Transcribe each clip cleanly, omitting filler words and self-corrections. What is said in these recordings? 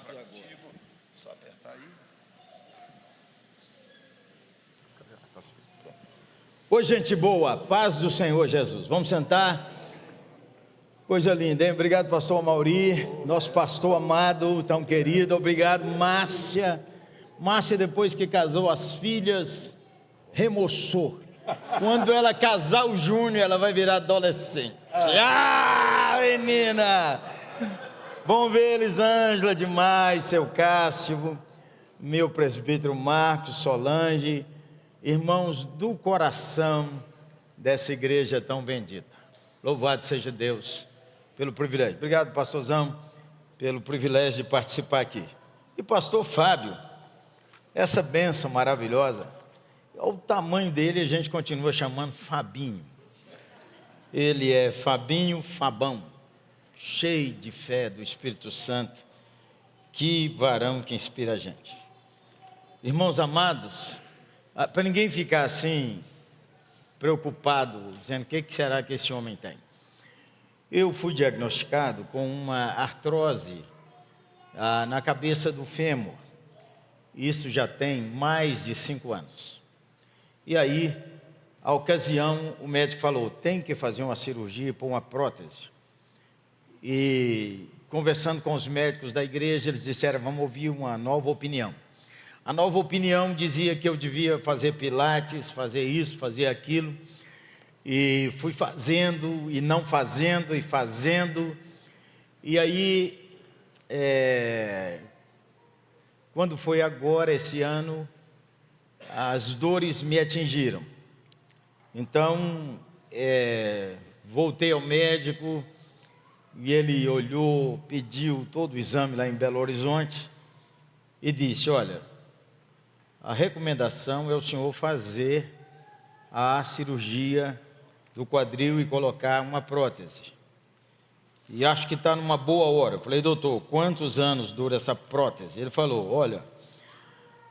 palavra contigo. Só apertar aí. Oi, gente boa, paz do Senhor Jesus. Vamos sentar. Coisa linda, hein? Obrigado, pastor Mauri, nosso pastor amado, tão querido. Obrigado, Márcia. Márcia, depois que casou as filhas, remoçou. Quando ela casar o Júnior, ela vai virar adolescente. Ah, menina! Bom ver, Elisângela, demais, seu Cássio, meu presbítero Marcos, Solange, irmãos do coração dessa igreja tão bendita. Louvado seja Deus pelo privilégio. Obrigado, pastorzão, pelo privilégio de participar aqui. E pastor Fábio, essa bênção maravilhosa, o tamanho dele a gente continua chamando Fabinho. Ele é Fabinho Fabão, cheio de fé do Espírito Santo. Que varão que inspira a gente. Irmãos amados, para ninguém ficar assim, preocupado, dizendo o que será que esse homem tem. Eu fui diagnosticado com uma artrose na cabeça do fêmur. Isso já tem mais de 5 anos. E aí, a ocasião, o médico falou, tem que fazer uma cirurgia por uma prótese. E conversando com os médicos da igreja, eles disseram, vamos ouvir uma nova opinião. A nova opinião dizia que eu devia fazer pilates, fazer isso, fazer aquilo. E fui fazendo, e não fazendo, e fazendo. E aí, quando foi agora, esse ano, as dores me atingiram. Então, voltei ao médico, e ele olhou, pediu todo o exame lá em Belo Horizonte, e disse, olha, a recomendação é o senhor fazer a cirurgia do quadril e colocar uma prótese. E acho que está numa boa hora. Eu falei, doutor, quantos anos dura essa prótese? Ele falou, olha,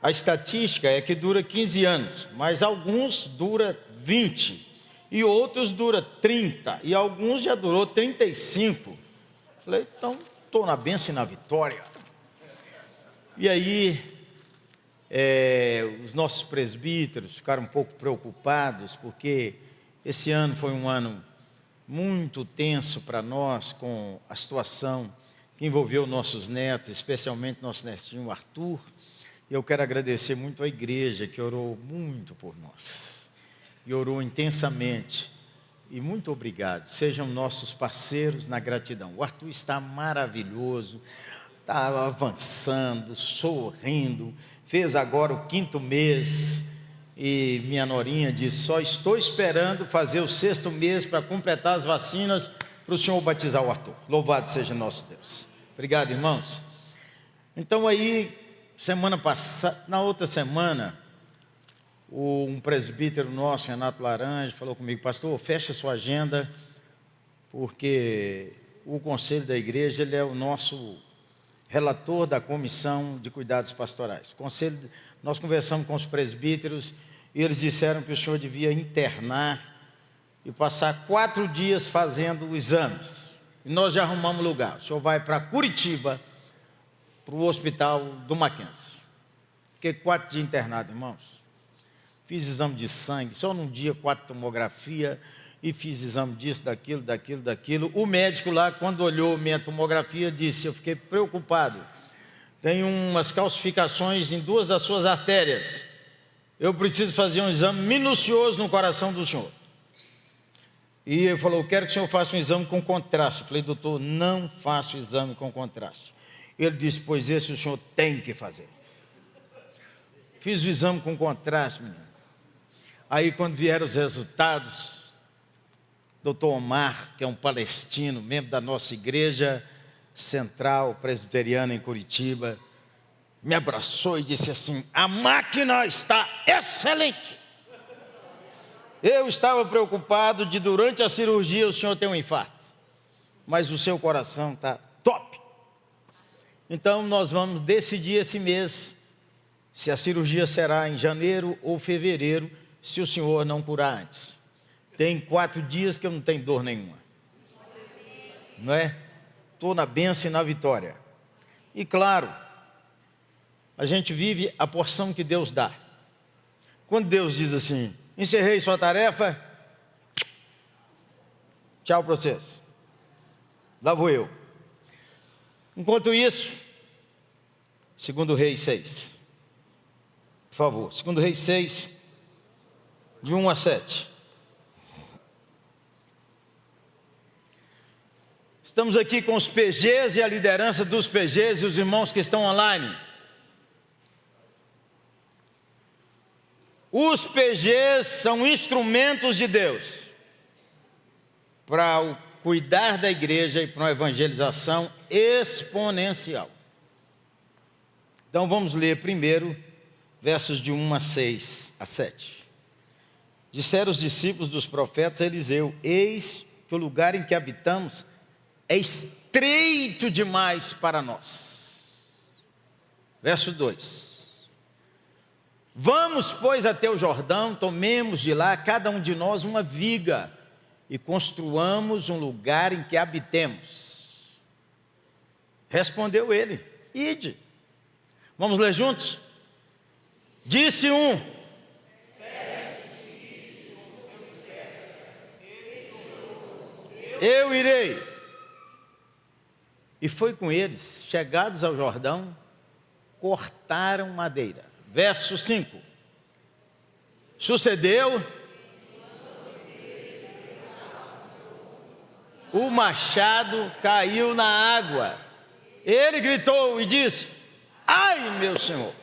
a estatística é que dura 15 anos, mas alguns dura 20, e outros dura 30, e alguns já durou 35. Eu falei, então, estou na bênção e na vitória. E aí, os nossos presbíteros ficaram um pouco preocupados, porque esse ano foi um ano muito tenso para nós, com a situação que envolveu nossos netos, especialmente nosso netinho Arthur. E eu quero agradecer muito à igreja, que orou muito por nós, e orou intensamente. E muito obrigado, sejam nossos parceiros na gratidão. O Arthur está maravilhoso, está avançando, sorrindo, fez agora o 5º mês, e minha norinha disse, só estou esperando fazer o 6º mês para completar as vacinas para o senhor batizar o Arthur. Louvado seja nosso Deus. Obrigado, irmãos. Então aí, semana passada, na outra semana, um presbítero nosso, Renato Laranja, falou comigo, pastor, fecha sua agenda, porque o conselho da igreja, ele é o nosso relator da comissão de cuidados pastorais. Nós conversamos com os presbíteros, e eles disseram que o senhor devia internar e passar 4 dias fazendo exames. E nós já arrumamos lugar. O senhor vai para Curitiba, para o hospital do Mackenzie. Fiquei 4 dias internado, irmãos. Fiz exame de sangue, só num dia 4 tomografia, e fiz exame disso, daquilo. O médico lá, quando olhou minha tomografia, disse, eu fiquei preocupado. Tem umas calcificações em 2 das suas artérias. Eu preciso fazer um exame minucioso no coração do senhor. E ele falou, quero que o senhor faça um exame com contraste. Eu falei, doutor, não faço exame com contraste. Ele disse, pois esse o senhor tem que fazer. Fiz o exame com contraste, menino. Aí quando vieram os resultados, doutor Omar, que é um palestino, membro da nossa igreja central presbiteriana em Curitiba, me abraçou e disse assim, a máquina está excelente. Eu estava preocupado de durante a cirurgia o senhor ter um infarto, mas o seu coração está top. Então nós vamos decidir esse mês se a cirurgia será em janeiro ou fevereiro, se o senhor não curar antes. Tem 4 dias que eu não tenho dor nenhuma, não é? Estou na bênção e na vitória. E claro, a gente vive a porção que Deus dá. Quando Deus diz assim, encerrei sua tarefa, tchau para vocês, lá vou eu. Enquanto isso, 2 Reis 6, por favor, 2 Reis 6, de 1 a 7. Estamos aqui com os PGs e a liderança dos PGs e os irmãos que estão online. Os PGs são instrumentos de Deus para cuidar da igreja e para uma evangelização exponencial. Então vamos ler primeiro versos de 1 a 6 a 7. Disseram os discípulos dos profetas a Eliseu: eis que o lugar em que habitamos é estreito demais para nós. Verso 2. Vamos, pois, até o Jordão, tomemos de lá cada um de nós uma viga e construamos um lugar em que habitemos. Respondeu ele: ide. Vamos ler juntos? Disse um: eu irei. E foi com eles, chegados ao Jordão, cortaram madeira. Verso 5. Sucedeu, o machado caiu na água. Ele gritou e disse: ai, meu senhor,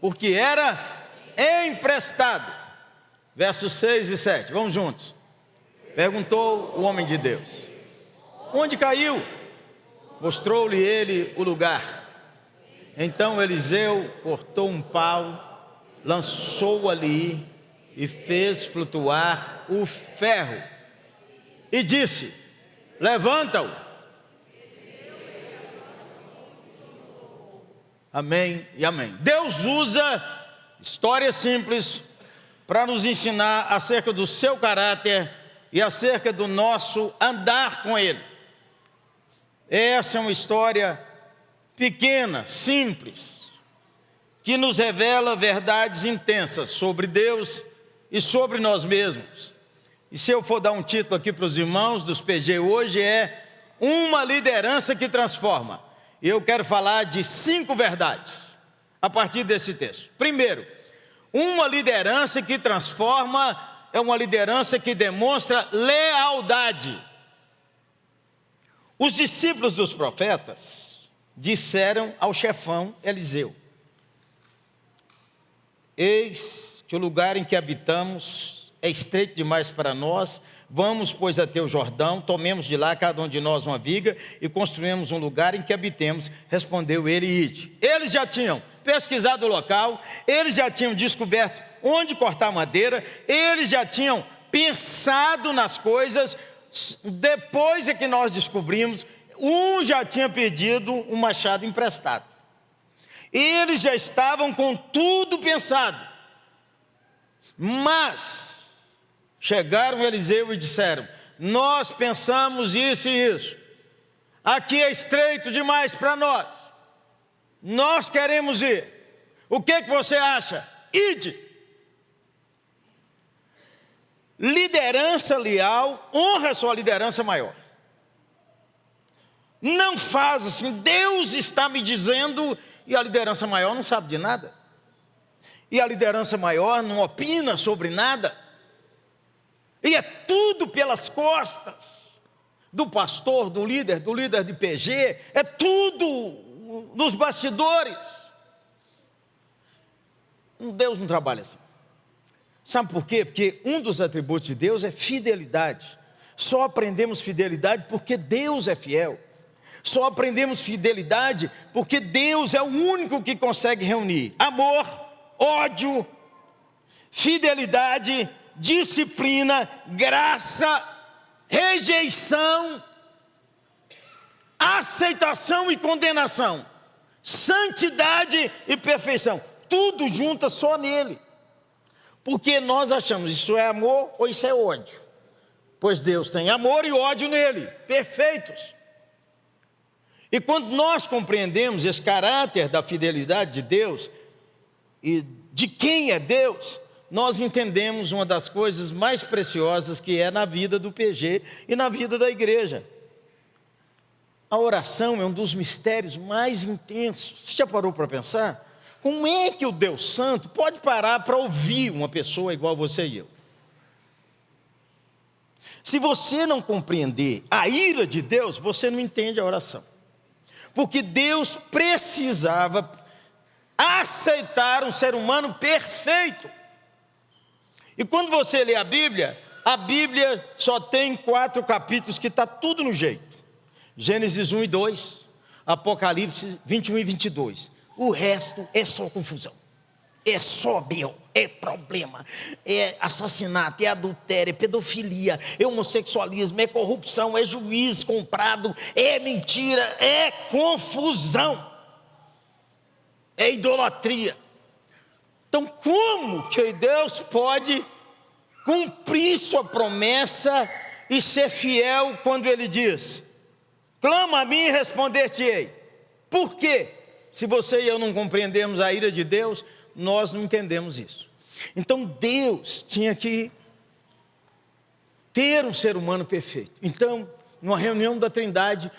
porque era emprestado. Versos 6 e 7, vamos juntos. Perguntou o homem de Deus: onde caiu? Mostrou-lhe ele o lugar. Então Eliseu cortou um pau, lançou ali e fez flutuar o ferro. E disse: levanta-o. Amém e amém. Deus usa histórias simples para nos ensinar acerca do seu caráter e acerca do nosso andar com Ele. Essa é uma história pequena, simples, que nos revela verdades intensas sobre Deus e sobre nós mesmos. E se eu for dar um título aqui para os irmãos dos PG hoje, é uma liderança que transforma. E eu quero falar de 5 verdades a partir desse texto. Primeiro, uma liderança que transforma é uma liderança que demonstra lealdade. Os discípulos dos profetas disseram ao chefão Eliseu: eis que o lugar em que habitamos é estreito demais para nós. Vamos, pois, até o Jordão, tomemos de lá cada um de nós uma viga e construímos um lugar em que habitemos. Respondeu ele: ide. Eles já tinham pesquisado o local, eles já tinham descoberto onde cortar madeira, eles já tinham pensado nas coisas. Depois é que nós descobrimos, um já tinha pedido um machado emprestado. Eles já estavam com tudo pensado. Mas chegaram a Eliseu e disseram: nós pensamos isso e isso. Aqui é estreito demais para nós. Nós queremos ir. O que você acha? Ide. Liderança leal honra a sua liderança maior. Não faz assim: Deus está me dizendo, e a liderança maior não sabe de nada. E a liderança maior não opina sobre nada. E é tudo pelas costas do pastor, do líder de PG, é tudo nos bastidores. Deus não trabalha assim. Sabe por quê? Porque um dos atributos de Deus é fidelidade. Só aprendemos fidelidade porque Deus é fiel. Só aprendemos fidelidade porque Deus é o único que consegue reunir amor, ódio, fidelidade, disciplina, graça, rejeição, aceitação e condenação, santidade e perfeição. Tudo junto só nele. Porque nós achamos isso é amor ou isso é ódio. Pois Deus tem amor e ódio nele, perfeitos. E quando nós compreendemos esse caráter da fidelidade de Deus e de quem é Deus, nós entendemos uma das coisas mais preciosas que é na vida do PG e na vida da igreja. A oração é um dos mistérios mais intensos. Você já parou para pensar? Como é que o Deus Santo pode parar para ouvir uma pessoa igual você e eu? Se você não compreender a ira de Deus, você não entende a oração. Porque Deus precisava aceitar um ser humano perfeito. E quando você lê a Bíblia só tem 4 capítulos que está tudo no jeito. Gênesis 1 e 2, Apocalipse 21 e 22. O resto é só confusão. É só B.O., é problema, é assassinato, é adultério, é pedofilia, é homossexualismo, é corrupção, é juiz comprado, é mentira, é confusão, é idolatria. Então como que Deus pode cumprir sua promessa e ser fiel quando Ele diz: clama a mim e responder-te-ei? Por quê? Se você e eu não compreendemos a ira de Deus, nós não entendemos isso. Então Deus tinha que ter um ser humano perfeito. Então, numa reunião da Trindade,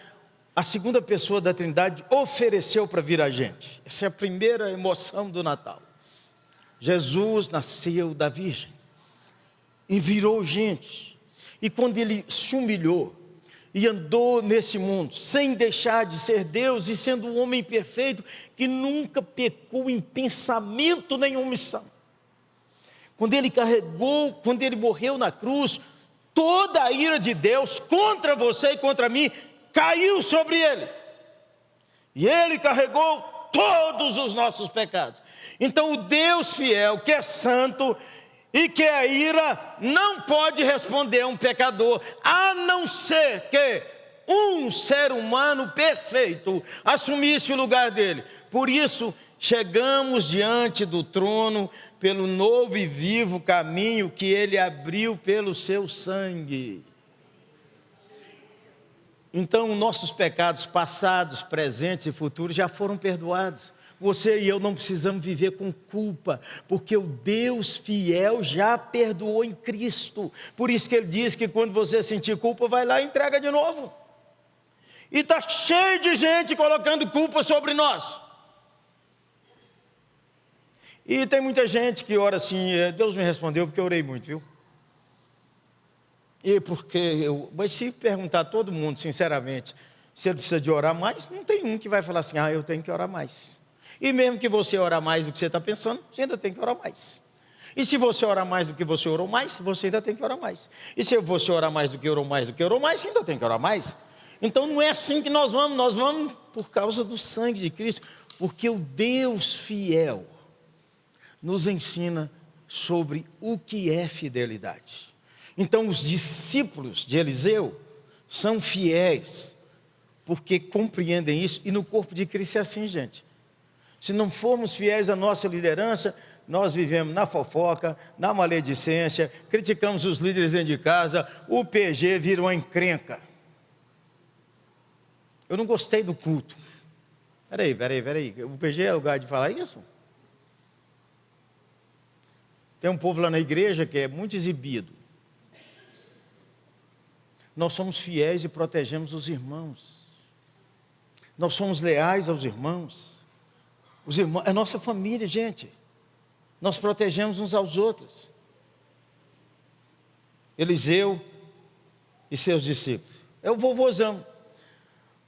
a segunda pessoa da Trindade ofereceu para vir a gente. Essa é a primeira emoção do Natal. Jesus nasceu da Virgem e virou gente. E quando Ele se humilhou e andou nesse mundo, sem deixar de ser Deus e sendo um homem perfeito, que nunca pecou em pensamento nem omissão. Quando Ele morreu na cruz, toda a ira de Deus contra você e contra mim caiu sobre Ele. E Ele carregou todos os nossos pecados. Então o Deus fiel, que é santo e que é ira, não pode responder a um pecador, a não ser que um ser humano perfeito assumisse o lugar dele. Por isso, chegamos diante do trono pelo novo e vivo caminho que Ele abriu pelo seu sangue. Então, nossos pecados passados, presentes e futuros já foram perdoados. Você e eu não precisamos viver com culpa, porque o Deus fiel já perdoou em Cristo. Por isso que Ele diz que quando você sentir culpa, vai lá e entrega de novo. E está cheio de gente colocando culpa sobre nós. E tem muita gente que ora assim: Deus me respondeu porque eu orei muito, viu? E mas se perguntar a todo mundo, sinceramente, se ele precisa de orar mais, não tem um que vai falar assim: eu tenho que orar mais. E mesmo que você orar mais do que você está pensando, você ainda tem que orar mais. E se você orar mais do que você orou mais, você ainda tem que orar mais. E se você orar mais do que orou mais, você ainda tem que orar mais. Então não é assim que nós vamos por causa do sangue de Cristo, porque o Deus fiel nos ensina sobre o que é fidelidade. Então os discípulos de Eliseu são fiéis, porque compreendem isso, e no corpo de Cristo é assim, gente. Se não formos fiéis à nossa liderança, nós vivemos na fofoca, na maledicência, criticamos os líderes dentro de casa, o PG vira uma encrenca. Eu não gostei do culto. Peraí, o PG é lugar de falar isso? Tem um povo lá na igreja que é muito exibido. Nós somos fiéis e protegemos os irmãos. Nós somos leais aos irmãos. Os irmãos, é nossa família, gente. Nós protegemos uns aos outros. Eliseu e seus discípulos. É o vovôzão.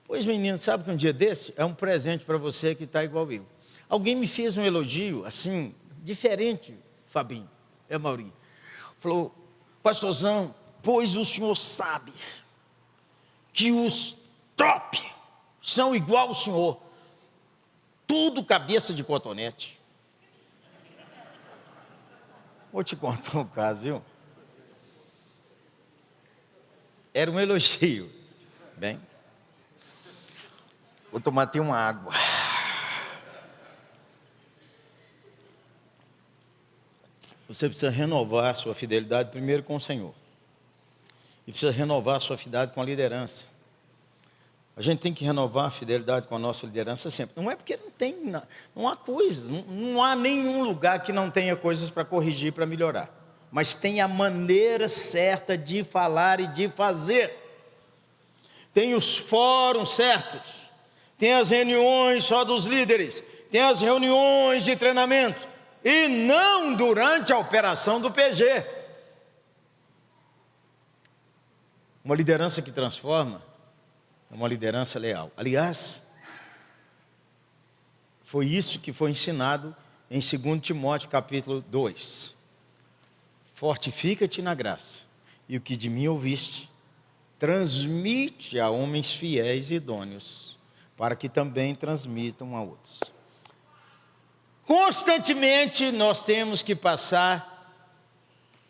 Pois, menino, sabe que um dia desse é um presente para você que está igual eu. Alguém me fez um elogio, assim, diferente, Fabinho, Maurinho. Falou: pastorzão, pois o senhor sabe que os top são igual ao senhor. Tudo cabeça de cotonete. Vou te contar um caso, viu? Era um elogio. Bem, vou tomar até uma água. Você precisa renovar a sua fidelidade primeiro com o Senhor. E precisa renovar a sua fidelidade com a liderança. A gente tem que renovar a fidelidade com a nossa liderança sempre. Não é porque não há coisas, não há nenhum lugar que não tenha coisas para corrigir, para melhorar. Mas tem a maneira certa de falar e de fazer. Tem os fóruns certos. Tem as reuniões só dos líderes. Tem as reuniões de treinamento. E não durante a operação do PG. Uma liderança que transforma é uma liderança leal. Aliás, foi isso que foi ensinado em 2 Timóteo capítulo 2. Fortifica-te na graça, e o que de mim ouviste, transmite a homens fiéis e idôneos, para que também transmitam a outros. Constantemente nós temos que passar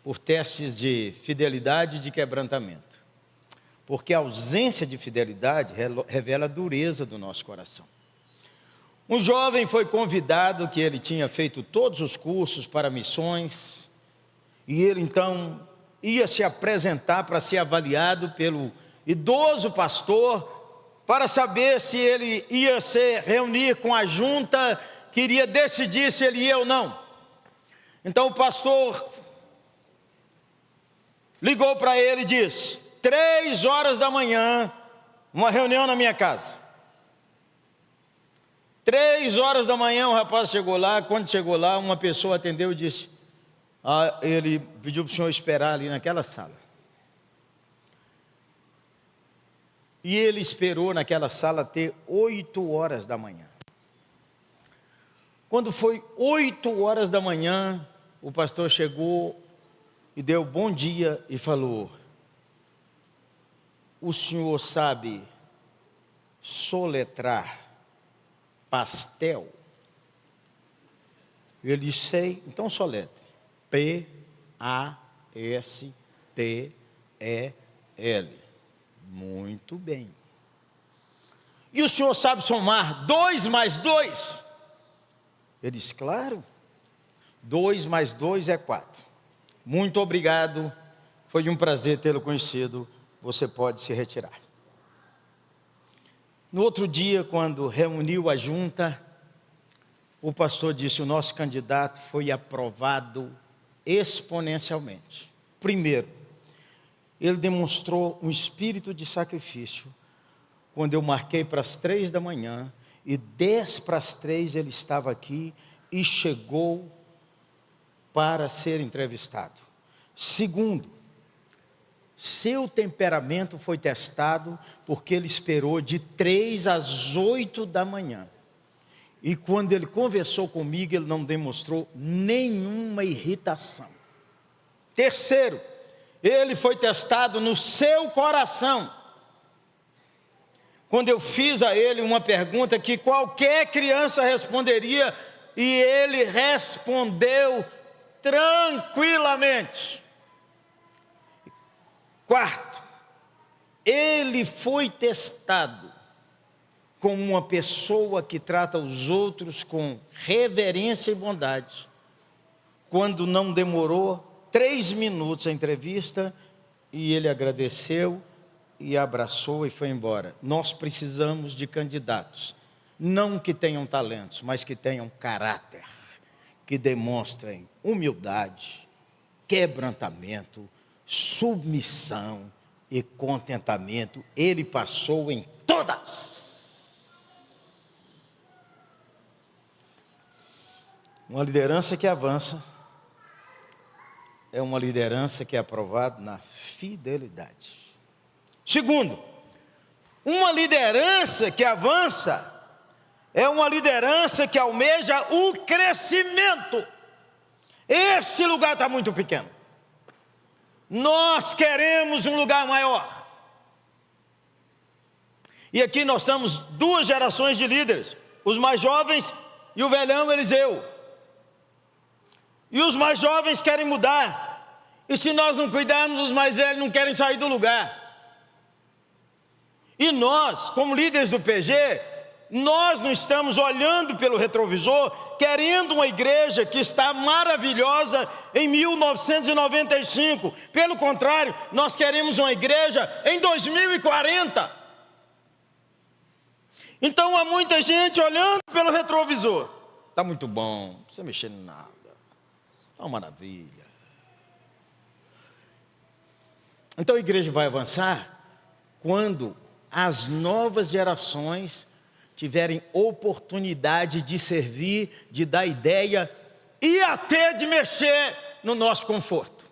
por testes de fidelidade e de quebrantamento. Porque a ausência de fidelidade revela a dureza do nosso coração. Um jovem foi convidado, que ele tinha feito todos os cursos para missões, e ele então ia se apresentar para ser avaliado pelo idoso pastor, para saber se ele ia se reunir com a junta, que iria decidir se ele ia ou não. Então o pastor ligou para ele e disse: 3 horas da manhã, uma reunião na minha casa. 3 horas da manhã o rapaz chegou lá. Quando chegou lá, uma pessoa atendeu e disse: ele pediu para o senhor esperar ali naquela sala. E ele esperou naquela sala até 8 horas da manhã. Quando foi 8 horas da manhã, o pastor chegou e deu bom dia e falou: o senhor sabe soletrar pastel? Ele disse: sei. Então soletre. P-A-S-T-E-L. Muito bem. E o senhor sabe somar 2 mais 2? Ele disse: claro. 2 mais 2 é 4. Muito obrigado. Foi um prazer tê-lo conhecido. Você pode se retirar. No outro dia, quando reuniu a junta, o pastor disse: o nosso candidato foi aprovado exponencialmente. Primeiro, ele demonstrou um espírito de sacrifício. Quando eu marquei para as 3 da manhã, e 10 para as 3 ele estava aqui e chegou para ser entrevistado. Segundo, seu temperamento foi testado, porque ele esperou de 3 às 8 da manhã. E quando ele conversou comigo, ele não demonstrou nenhuma irritação. Terceiro, ele foi testado no seu coração. Quando eu fiz a ele uma pergunta que qualquer criança responderia, e ele respondeu tranquilamente. Quarto, ele foi testado como uma pessoa que trata os outros com reverência e bondade. Quando não demorou 3 minutos a entrevista, e ele agradeceu e abraçou e foi embora. Nós precisamos de candidatos, não que tenham talentos, mas que tenham caráter, que demonstrem humildade, quebrantamento, submissão e contentamento. Ele passou em todas. Uma liderança que avança é uma liderança que é aprovada na fidelidade. Segundo, uma liderança que avança é uma liderança que almeja o crescimento. Esse lugar está muito pequeno. Nós queremos um lugar maior. E aqui nós temos 2 gerações de líderes, os mais jovens e o velhão Eliseu. E os mais jovens querem mudar, e se nós não cuidarmos, os mais velhos não querem sair do lugar. E nós, como líderes do PG, nós não estamos olhando pelo retrovisor, querendo uma igreja que está maravilhosa em 1995. Pelo contrário, nós queremos uma igreja em 2040. Então há muita gente olhando pelo retrovisor. Está muito bom, não precisa mexer em nada. É uma maravilha. Então a igreja vai avançar quando as novas gerações tiverem oportunidade de servir, de dar ideia e até de mexer no nosso conforto.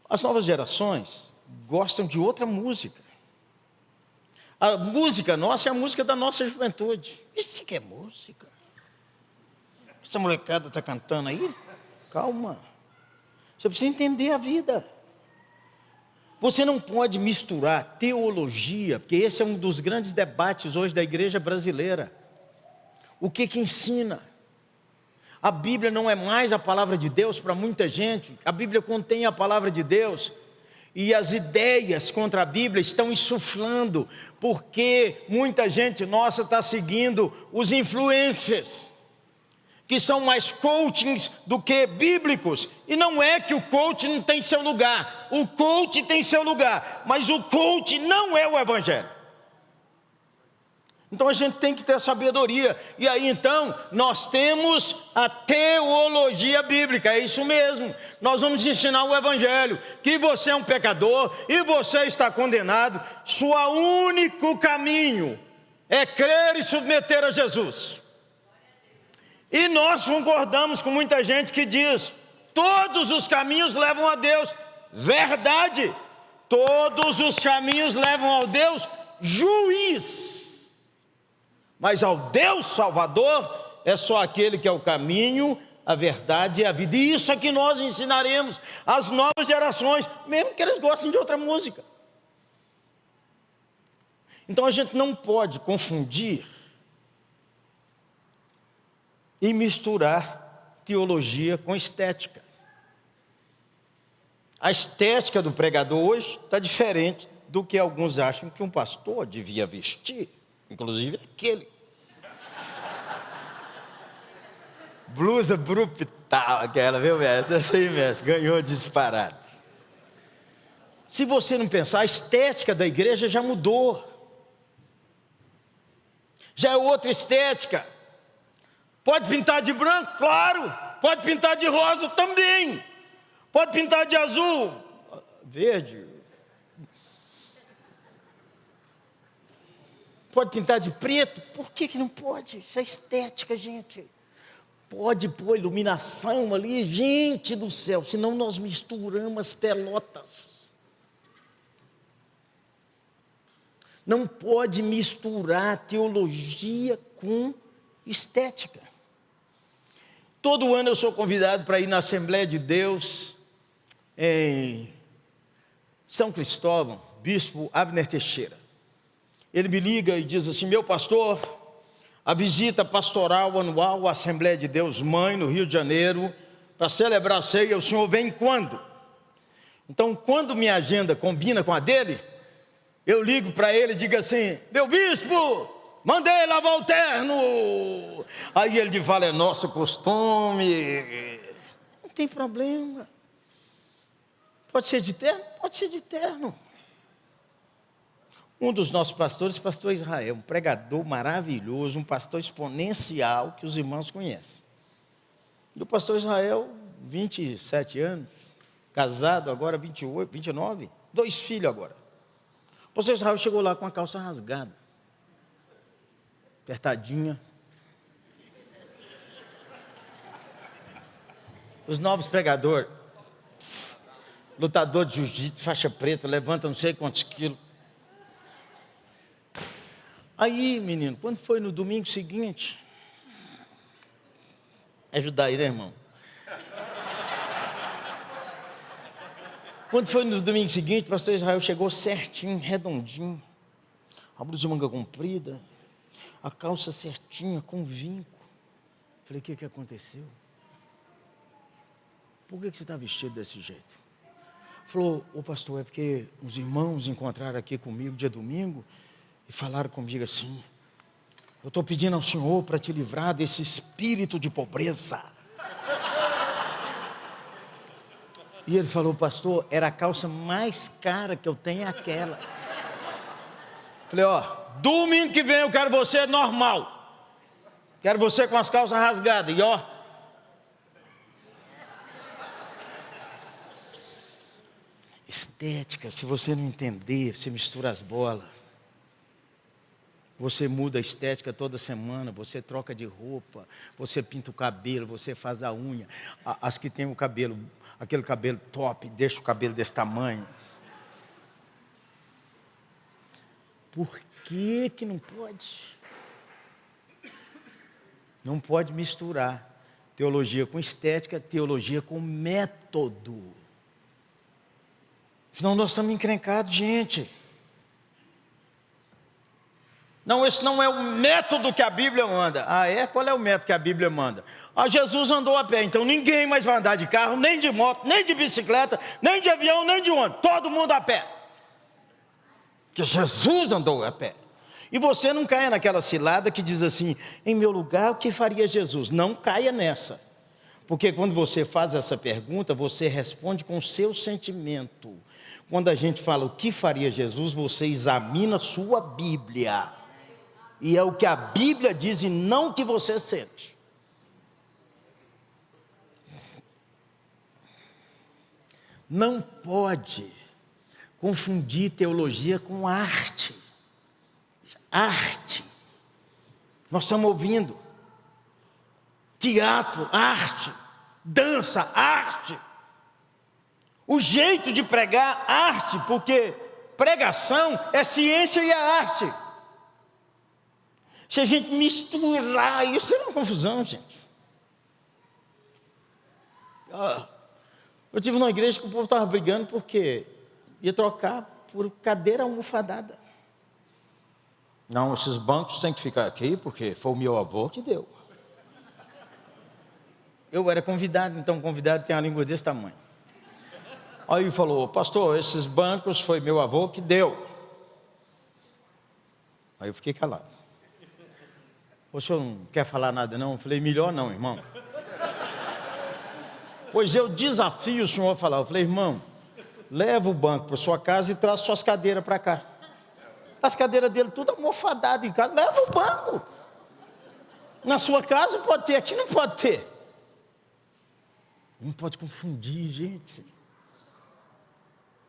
As novas gerações gostam de outra música. A música nossa é a música da nossa juventude. Isso que é música. Essa molecada está cantando aí? Calma. Você precisa entender a vida. Você não pode misturar teologia, porque esse é um dos grandes debates hoje da igreja brasileira. O que ensina? A Bíblia não é mais a palavra de Deus para muita gente. A Bíblia contém a palavra de Deus. E as ideias contra a Bíblia estão insuflando, porque muita gente nossa está seguindo os influencers, que são mais coachings do que bíblicos. E não é que o coach não tem seu lugar. O coach tem seu lugar, mas o coach não é o evangelho. Então a gente tem que ter sabedoria. E aí então nós temos a teologia bíblica. É isso mesmo. Nós vamos ensinar o evangelho, que você é um pecador e você está condenado. Seu único caminho é crer e submeter a Jesus. E nós concordamos com muita gente que diz: todos os caminhos levam a Deus. Verdade. Todos os caminhos levam ao Deus juiz. Mas ao Deus Salvador é só aquele que é o caminho, a verdade e a vida. E isso é que nós ensinaremos às novas gerações, mesmo que eles gostem de outra música. Então a gente não pode confundir e misturar teologia com estética. A estética do pregador hoje está diferente do que alguns acham que um pastor devia vestir. Inclusive aquele blusa brutal, aquela, viu, mestre? Assim, mestre, ganhou disparado. Se você não pensar, a estética da igreja já mudou. Já é outra estética. Pode pintar de branco? Claro. Pode pintar de rosa também. Pode pintar de azul, verde. Pode pintar de preto? Por que não pode? Isso é estética, gente. Pode pôr iluminação ali, gente do céu, senão nós misturamos as pelotas. Não pode misturar teologia com estética. Todo ano eu sou convidado para ir na Assembleia de Deus em São Cristóvão, bispo Abner Teixeira. Ele me liga e diz assim: meu pastor, a visita pastoral anual à Assembleia de Deus Mãe, no Rio de Janeiro, para celebrar a ceia, o senhor vem quando? Então, quando minha agenda combina com a dele, eu ligo para ele e digo assim: meu bispo, mandei lavar o terno. Aí ele fala: é nosso costume. Não tem problema. Pode ser de terno? Pode ser de terno. Um dos nossos pastores, o pastor Israel, um pregador maravilhoso, um pastor exponencial que os irmãos conhecem. E o pastor Israel, 27 anos, casado agora, 28, 29, 2 filhos agora. O pastor Israel chegou lá com a calça rasgada, apertadinha. Os novos pregadores, lutador de jiu-jitsu, faixa preta, levanta não sei quantos quilos. Aí, menino, quando foi no domingo seguinte, ajudar aí, né, irmão? Quando foi no domingo seguinte, o pastor Israel chegou certinho, redondinho, a blusa de manga comprida, a calça certinha, com vinco. Falei: o que aconteceu? Por que você está vestido desse jeito? Falou: ô pastor, é porque os irmãos encontraram aqui comigo dia domingo e falaram comigo assim: eu estou pedindo ao Senhor para te livrar desse espírito de pobreza. E ele falou: pastor, era a calça mais cara que eu tenho, é aquela. Falei, ó, domingo que vem eu quero você normal. Quero você com as calças rasgadas. E ó, estética, se você não entender, você mistura as bolas. Você muda a estética toda semana, você troca de roupa, você pinta o cabelo, você faz a unha. As que têm o cabelo, aquele cabelo top, deixa o cabelo desse tamanho. Por que que não pode? Não pode misturar teologia com estética, teologia com método. Senão nós estamos encrencados, gente. Não, esse não é o método que a Bíblia manda. Ah, é? Qual é o método que a Bíblia manda? Ah, Jesus andou a pé, então ninguém mais vai andar de carro, nem de moto, nem de bicicleta, nem de avião, nem de ônibus. Todo mundo a pé. Que Jesus andou a pé. E você não caia naquela cilada que diz assim, em meu lugar, o que faria Jesus? Não caia nessa. Porque quando você faz essa pergunta, você responde com o seu sentimento. Quando a gente fala o que faria Jesus, você examina sua Bíblia. E é o que a Bíblia diz e não o que você sente. Não pode confundir teologia com arte. Arte. Nós estamos ouvindo. Teatro, arte. Dança, arte. O jeito de pregar, arte, porque pregação é ciência e é arte. Se a gente misturar isso, é uma confusão, gente. Eu tive numa igreja que o povo estava brigando porque ia trocar por cadeira almofadada. Não, esses bancos têm que ficar aqui porque foi o meu avô que deu. Eu era convidado, então convidado tem uma língua desse tamanho. Aí ele falou, pastor, esses bancos foi meu avô que deu. Aí eu fiquei calado. O senhor não quer falar nada não? Eu falei, melhor não, irmão. Pois eu desafio o senhor a falar. Eu falei, irmão, leva o banco para sua casa e traz suas cadeiras para cá. As cadeiras dele tudo almofadas em casa, leva o banco. Na sua casa pode ter, aqui não pode ter. Não pode confundir, gente.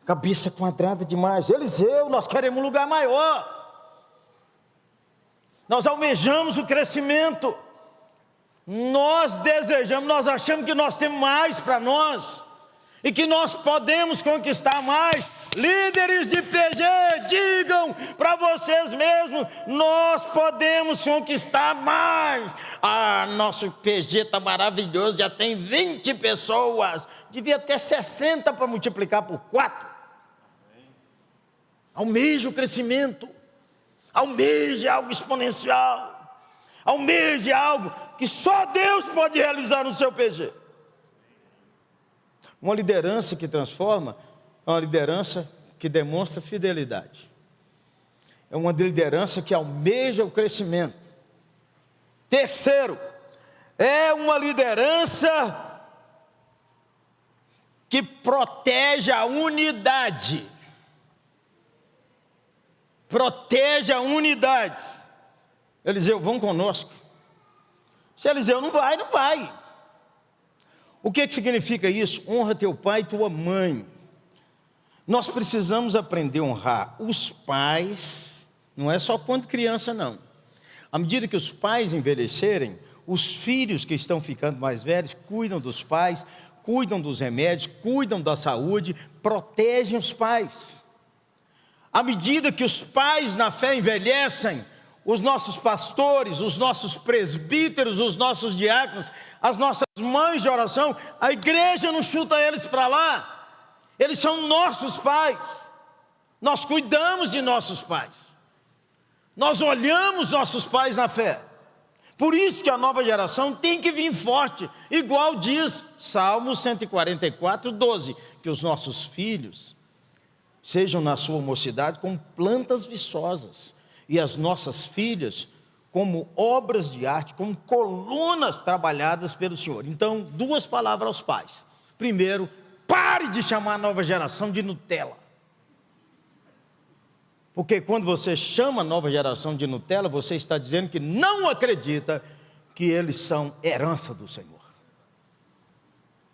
Cabeça quadrada demais. Eliseu, nós queremos um lugar maior. Nós almejamos o crescimento. Nós desejamos, nós achamos que nós temos mais para nós. E que nós podemos conquistar mais. Líderes de PG, digam para vocês mesmos, nós podemos conquistar mais. Ah, nosso PG está maravilhoso, já tem 20 pessoas. Devia ter 60 para multiplicar por 4. Almeje o crescimento. Almeje algo exponencial. Almeje algo que só Deus pode realizar no seu PG. Uma liderança que transforma é uma liderança que demonstra fidelidade. É uma liderança que almeja o crescimento. Terceiro, é uma liderança que protege a unidade. Protege a unidade. Eliseu, vão conosco. Se Eliseu não vai, não vai. O que significa isso? Honra teu pai e tua mãe. Nós precisamos aprender a honrar os pais, não é só quando criança não. À medida que os pais envelhecerem, os filhos que estão ficando mais velhos cuidam dos pais, cuidam dos remédios, cuidam da saúde, protegem os pais. À medida que os pais na fé envelhecem, os nossos pastores, os nossos presbíteros, os nossos diáconos, as nossas mães de oração, a igreja não chuta eles para lá. Eles são nossos pais. Nós cuidamos de nossos pais. Nós olhamos nossos pais na fé. Por isso que a nova geração tem que vir forte, igual diz Salmo 144, 12, que os nossos filhos sejam na sua mocidade como plantas viçosas, e as nossas filhas como obras de arte, como colunas trabalhadas pelo Senhor. Então, 2 palavras aos pais. Primeiro, pare de chamar a nova geração de Nutella. Porque quando você chama a nova geração de Nutella, você está dizendo que não acredita que eles são herança do Senhor.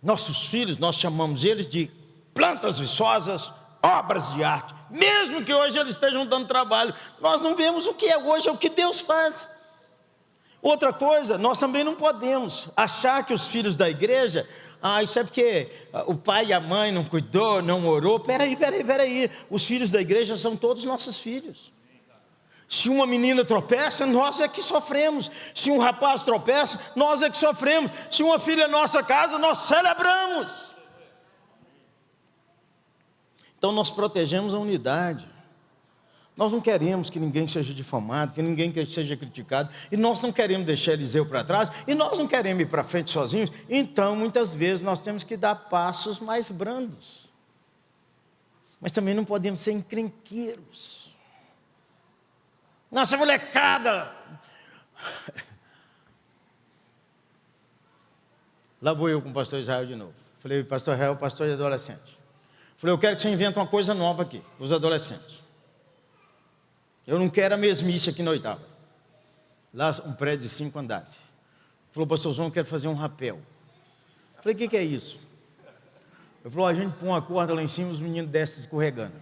Nossos filhos, nós chamamos eles de plantas viçosas, obras de arte. Mesmo que hoje eles estejam dando trabalho, nós não vemos o que é hoje, é o que Deus faz. Outra coisa, nós também não podemos achar que os filhos da igreja, isso é porque o pai e a mãe não cuidou, não orou. Peraí, os filhos da igreja são todos nossos filhos. Se uma menina tropeça, nós é que sofremos. Se um rapaz tropeça, nós é que sofremos. Se uma filha é nossa casa, nós celebramos. Então nós protegemos a unidade. Nós não queremos que ninguém seja difamado, que ninguém seja criticado. E nós não queremos deixar Eliseu para trás. E nós não queremos ir para frente sozinhos. Então, muitas vezes, nós temos que dar passos mais brandos. Mas também não podemos ser encrenqueiros. Nossa molecada! Lá vou eu com o pastor Israel de novo. Falei, pastor Israel, pastor de adolescente. Falei, eu quero que você invente uma coisa nova aqui, os adolescentes. Eu não quero a mesmice aqui na oitava. Lá um prédio de 5 andares. Falou, pastor João, eu quero fazer um rapel. Falei, o que é isso? Ele falou, a gente põe uma corda lá em cima e os meninos descem escorregando.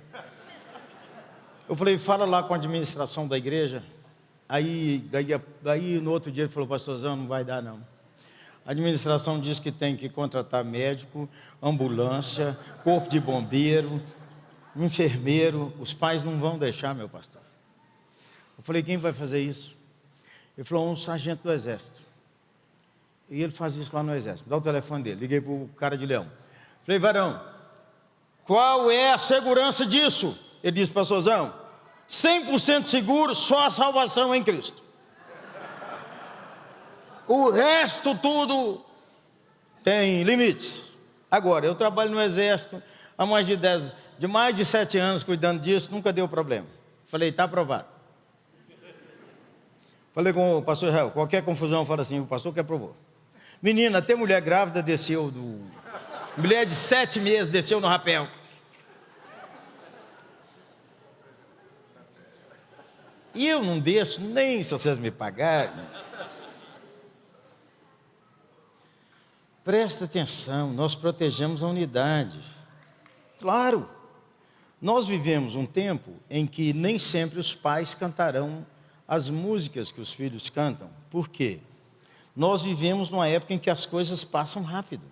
Eu falei, fala lá com a administração da igreja. Aí no outro dia ele falou, pastorzão, não vai dar não. A administração diz que tem que contratar médico, ambulância, corpo de bombeiro, enfermeiro. Os pais não vão deixar, meu pastor. Eu falei, quem vai fazer isso? Ele falou, um sargento do exército. E ele faz isso lá no exército. Dá o telefone dele. Liguei para o cara de Leão. Falei, varão, qual é a segurança disso? Ele disse, pastorzão, 100% seguro, só a salvação em Cristo. O resto tudo tem limites. Agora, eu trabalho no exército há mais de 7 anos cuidando disso, nunca deu problema. Falei, está aprovado. Falei com o pastor Israel, qualquer confusão, fala assim, o pastor que aprovou. Menina, até mulher grávida desceu mulher de 7 meses desceu no rapel. E eu não desço nem se vocês me pagarem. Presta atenção, nós protegemos a unidade. Claro, nós vivemos um tempo em que nem sempre os pais cantarão as músicas que os filhos cantam. Por quê? Nós vivemos numa época em que as coisas passam rápido.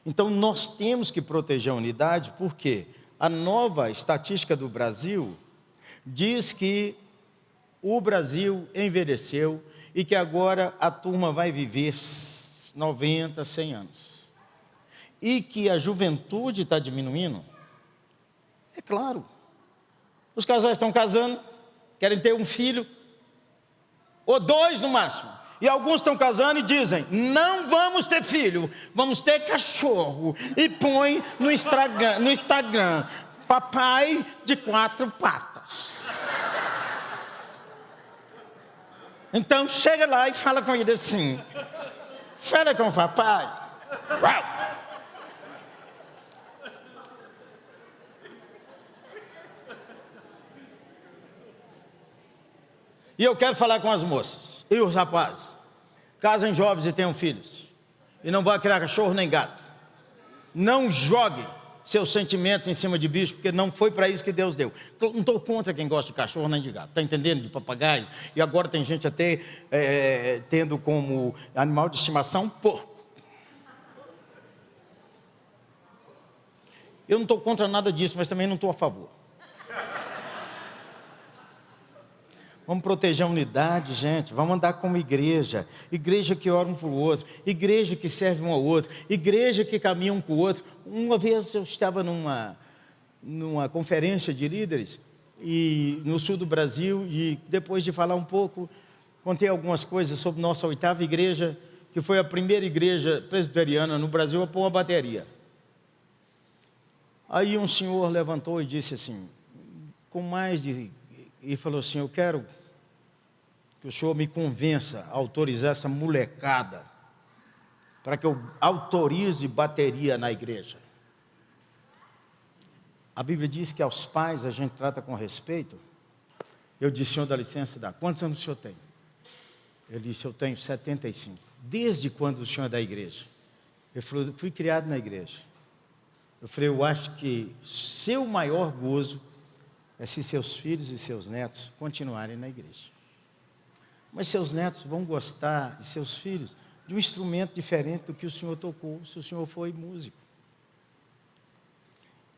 Então nós temos que proteger a unidade, porque a nova estatística do Brasil diz que o Brasil envelheceu e que agora a turma vai viver 90, 100 anos. E que a juventude está diminuindo. É claro. Os casais estão casando, querem ter um filho, ou 2 no máximo. E alguns estão casando e dizem, não vamos ter filho, vamos ter cachorro. E põe no Instagram, papai de 4 patas. Então chega lá e fala com ele assim, fala com o papai. Uau. E eu quero falar com as moças e os rapazes. Casem jovens e tenham filhos. E não vão criar cachorro nem gato. Não jogue seus sentimentos em cima de bicho, porque não foi para isso que Deus deu. Não estou contra quem gosta de cachorro nem de gato. Está entendendo? De papagaio. E agora tem gente até tendo como animal de estimação porco. Eu não estou contra nada disso, mas também não estou a favor. Vamos proteger a unidade, gente. Vamos andar como igreja. Igreja que ora um para o outro. Igreja que serve um ao outro. Igreja que caminha um com o outro. Uma vez eu estava numa conferência de líderes no sul do Brasil, e depois de falar um pouco, contei algumas coisas sobre nossa 8ª igreja, que foi a primeira igreja presbiteriana no Brasil a pôr uma bateria. Aí um senhor levantou e disse assim, e falou assim, eu quero que o senhor me convença a autorizar essa molecada para que eu autorize bateria na igreja. A Bíblia diz que aos pais a gente trata com respeito. Eu disse: senhor, dá licença, dá. Quantos anos o senhor tem? Ele disse: eu tenho 75. Desde quando o senhor é da igreja? Ele falou: eu fui criado na igreja. Eu falei: eu acho que seu maior gozo é se seus filhos e seus netos continuarem na igreja. Mas seus netos vão gostar, e seus filhos, de um instrumento diferente do que o senhor tocou, se o senhor foi músico.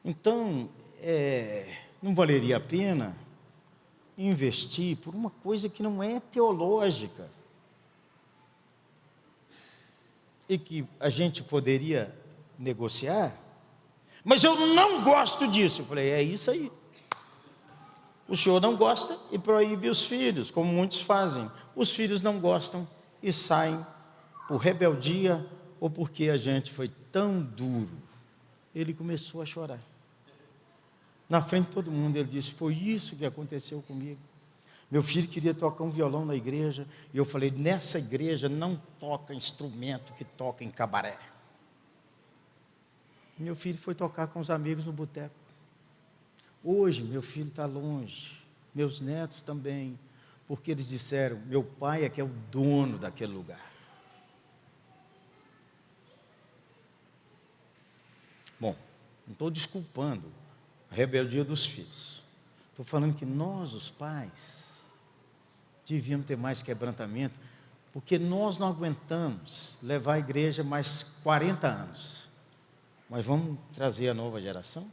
Então, não valeria a pena investir por uma coisa que não é teológica e que a gente poderia negociar? Mas eu não gosto disso. Eu falei: é isso aí. O senhor não gosta e proíbe os filhos, como muitos fazem. Os filhos não gostam e saem por rebeldia ou porque a gente foi tão duro. Ele começou a chorar. Na frente de todo mundo, ele disse: foi isso que aconteceu comigo. Meu filho queria tocar um violão na igreja, e eu falei: nessa igreja não toca instrumento que toca em cabaré. Meu filho foi tocar com os amigos no boteco. Hoje, meu filho está longe, meus netos também, porque eles disseram: meu pai é que é o dono daquele lugar. Bom, não estou desculpando a rebeldia dos filhos. Estou falando que nós, os pais, devíamos ter mais quebrantamento, porque nós não aguentamos levar a igreja mais 40 anos. Mas vamos trazer a nova geração?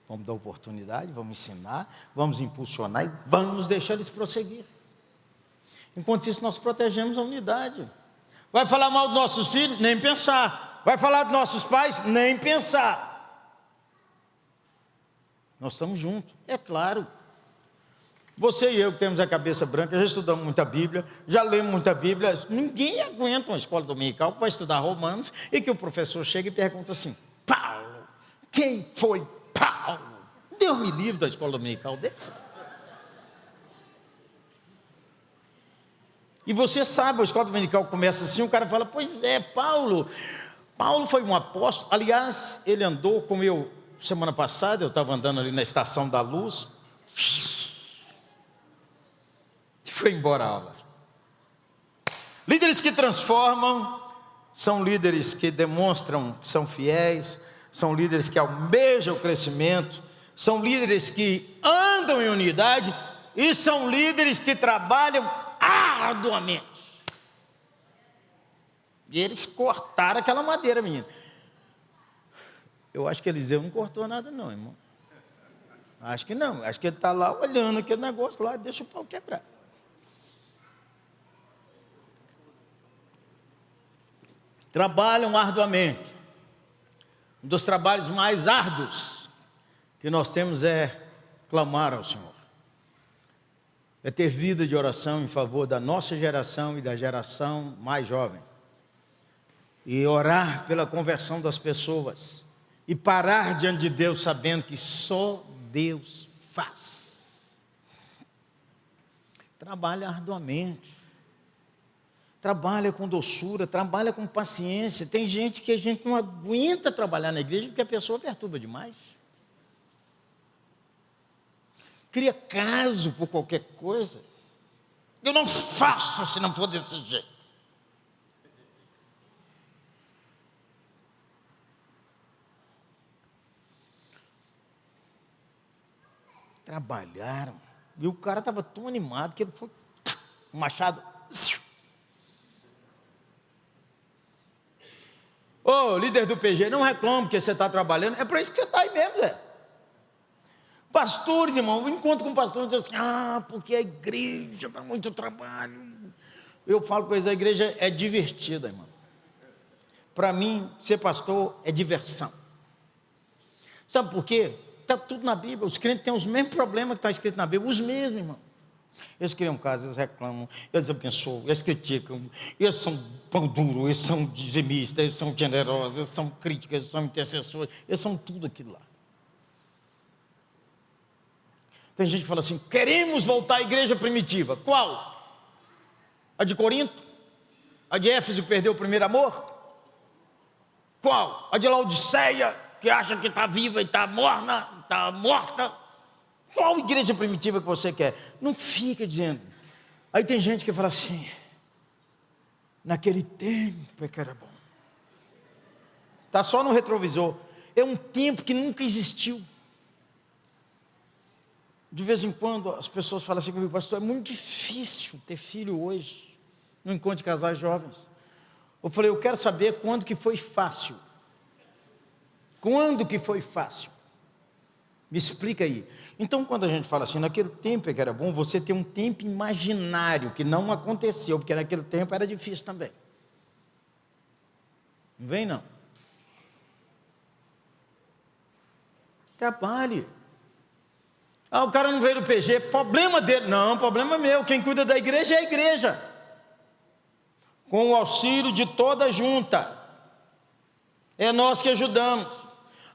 Vamos dar oportunidade, vamos ensinar, vamos impulsionar e vamos deixar eles prosseguir. Enquanto isso, nós protegemos a unidade. Vai falar mal dos nossos filhos? Nem pensar. Vai falar dos nossos pais? Nem pensar. Nós estamos juntos, é claro. Você e eu que temos a cabeça branca, já estudamos muita Bíblia, já lemos muita Bíblia. Ninguém aguenta uma escola dominical que vai estudar Romanos e que o professor chega e pergunta assim: Paulo, quem foi Paulo? Deus me livre da escola dominical dessa. E você sabe, a escola dominical começa assim, o cara fala: pois é, Paulo foi um apóstolo. Aliás, ele andou como eu, semana passada, eu estava andando ali na Estação da Luz, e foi embora a aula. Líderes que transformam são líderes que demonstram que são fiéis, são líderes que almejam o crescimento, são líderes que andam em unidade e são líderes que trabalham arduamente. E eles cortaram aquela madeira, menino. Eu acho que Eliseu não cortou nada não, irmão. Acho que não, acho que ele está lá olhando aquele negócio lá, deixa o pau quebrar. Trabalham arduamente. Um dos trabalhos mais árduos que nós temos é clamar ao Senhor. É ter vida de oração em favor da nossa geração e da geração mais jovem. E orar pela conversão das pessoas. E parar diante de Deus sabendo que só Deus faz. Trabalha arduamente. Trabalha com doçura, trabalha com paciência. Tem gente que a gente não aguenta trabalhar na igreja porque a pessoa perturba demais. Cria caso por qualquer coisa. Eu não faço se não for desse jeito. Trabalharam. E o cara estava tão animado que ele foi um machado. Ô, líder do PG, não reclame porque você está trabalhando. É para isso que você está aí mesmo, Zé. Pastores, irmão, eu encontro com pastores e diz assim: porque a igreja dá muito trabalho. Eu falo com eles: a igreja é divertida, irmão. Para mim, ser pastor é diversão. Sabe por quê? Está tudo na Bíblia. Os crentes têm os mesmos problemas que está escrito na Bíblia. Os mesmos, irmão. Eles criam casa, eles reclamam, eles abençoam, eles criticam. Eles são pão duro, eles são dizimistas, eles são generosos, eles são críticos, eles são intercessores. Eles são tudo aquilo lá. Tem gente que fala assim: queremos voltar à igreja primitiva. Qual? A de Corinto? A de Éfeso, que perdeu o primeiro amor? Qual? A de Laodiceia, que acha que está viva e está morta. Qual igreja primitiva que você quer? Não fica dizendo. Aí tem gente que fala assim, naquele tempo é que era bom. Está só no retrovisor. É um tempo que nunca existiu. De vez em quando as pessoas falam assim comigo, pastor, é muito difícil ter filho hoje, no encontro de casais jovens. Eu falei, eu quero saber quando que foi fácil. Quando que foi fácil? Me explica aí. Então, quando a gente fala assim, naquele tempo é que era bom, você tem um tempo imaginário, que não aconteceu, porque naquele tempo era difícil também. Não vem não. Trabalhe. O cara não veio do PG, problema dele. Não, problema meu, quem cuida da igreja é a igreja. Com o auxílio de toda a junta. É nós que ajudamos.